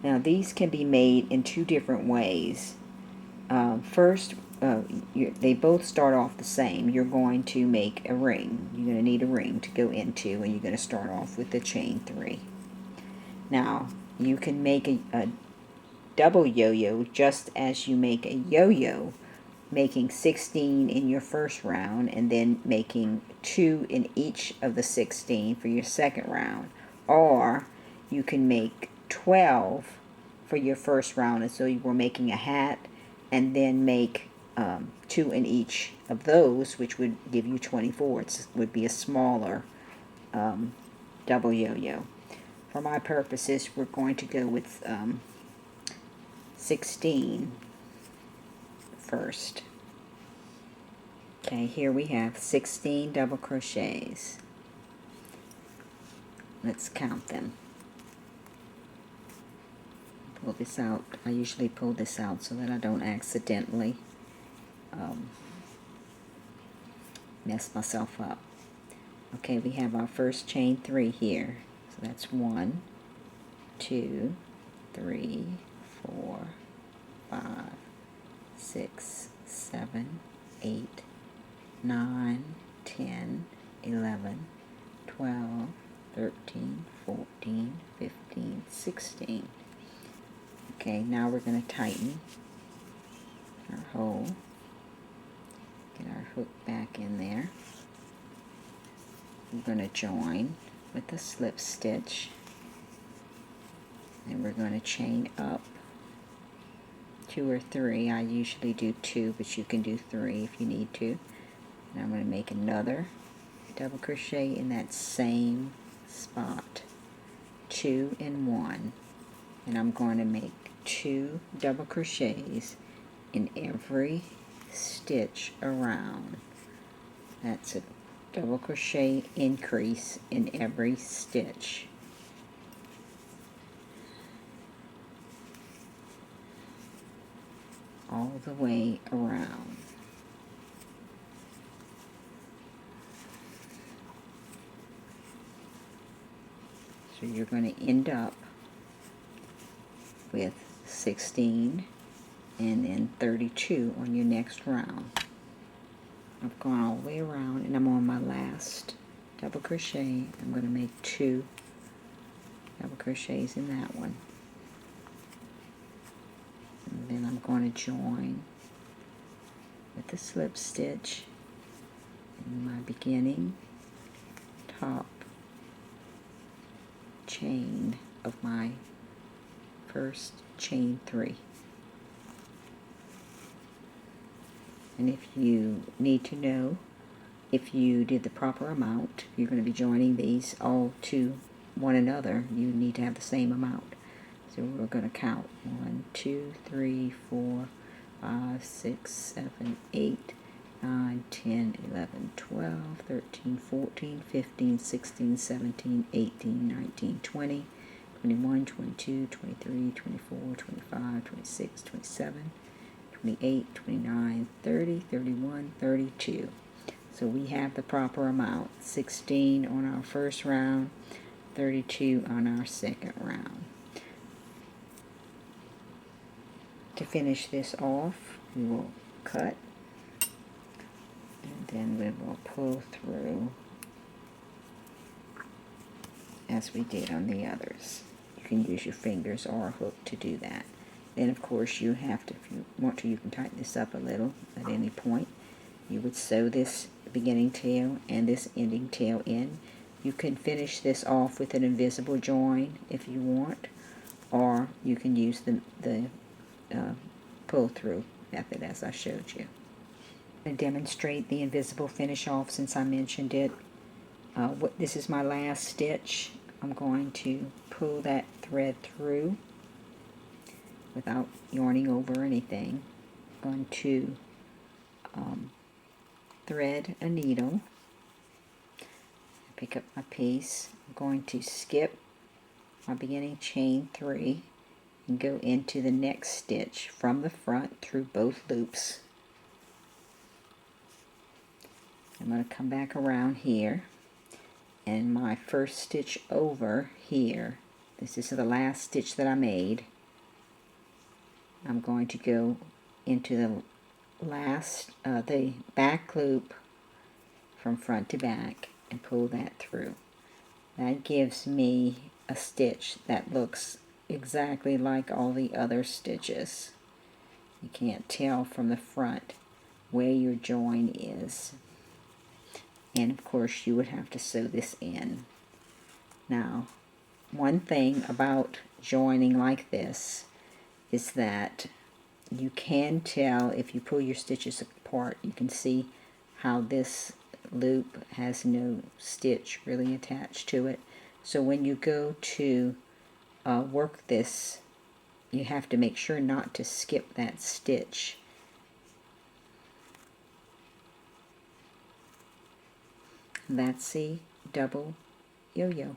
Now these can be made in two different ways. First, they both start off the same. You're going to make a ring. You're going to need a ring to go into, and you're going to start off with the chain 3. Now, you can make a double yo-yo just as you make a yo-yo, making 16 in your first round and then making 2 in each of the 16 for your second round. Or you can make 12 for your first round, and so you were making a hat, and then make 2 in each of those, which would give you 24. It would be a smaller double yo-yo. For my purposes, we're going to go with 16 first. Okay, here we have 16 double crochets. Let's count them. Pull this out. I usually pull this out so that I don't accidentally mess myself up. Okay, we have our first chain 3 here. So that's 1, 2, 3, 4, 5, 6, 7, 8, 9, 10, 11, 12, 13, 14, 15, 16. Okay, now we're going to tighten our hole. Get our hook back in there. We're going to join with the slip stitch. And we're going to chain up 2 or 3. I usually do 2, but you can do 3 if you need to. And I'm going to make another double crochet in that same spot. 2 and 1. And I'm going to make 2 double crochets in every stitch around. That's a double crochet increase in every stitch. All the way around. So you're going to end up with 16 and then 32 on your next round. I've gone all the way around and I'm on my last double crochet. I'm going to make 2 double crochets in that one. And then I'm going to join with the slip stitch in my beginning top chain of my first chain 3. And if you need to know if you did the proper amount, you're going to be joining these all to one another, you need to have the same amount. So we're going to count 1, 2, 3, 4, 5, 6, 7, 8, 9, 10, 11, 12, 13, 14, 15, 16, 17, 18, 19, 20, 21, 22, 23, 24, 25, 26, 27, 28, 29, 30, 31, 32. So we have the proper amount. 16 on our first round, 32 on our second round. To finish this off, we will cut, and then we will pull through as we did on the others. You can use your fingers or a hook to do that. Then of course you have to, if you want to, you can tighten this up a little at any point. You would sew this beginning tail and this ending tail in. You can finish this off with an invisible join if you want, or you can use the pull through method as I showed you. I'm going to demonstrate the invisible finish off since I mentioned it. This is my last stitch. I'm going to pull that thread through without yarning over anything. I'm going to thread a needle, pick up my piece. I'm going to skip my beginning chain 3 and go into the next stitch from the front through both loops. I'm going to come back around here, and my first stitch over here, this is the last stitch that I made, I'm going to go into the back loop from front to back and pull that through. That gives me a stitch that looks exactly like all the other stitches. You can't tell from the front where your join is. And of course you would have to sew this in. Now, one thing about joining like this is that you can tell if you pull your stitches apart, you can see how this loop has no stitch really attached to it. So when you go to work this, you have to make sure not to skip that stitch. That's the double yo-yo.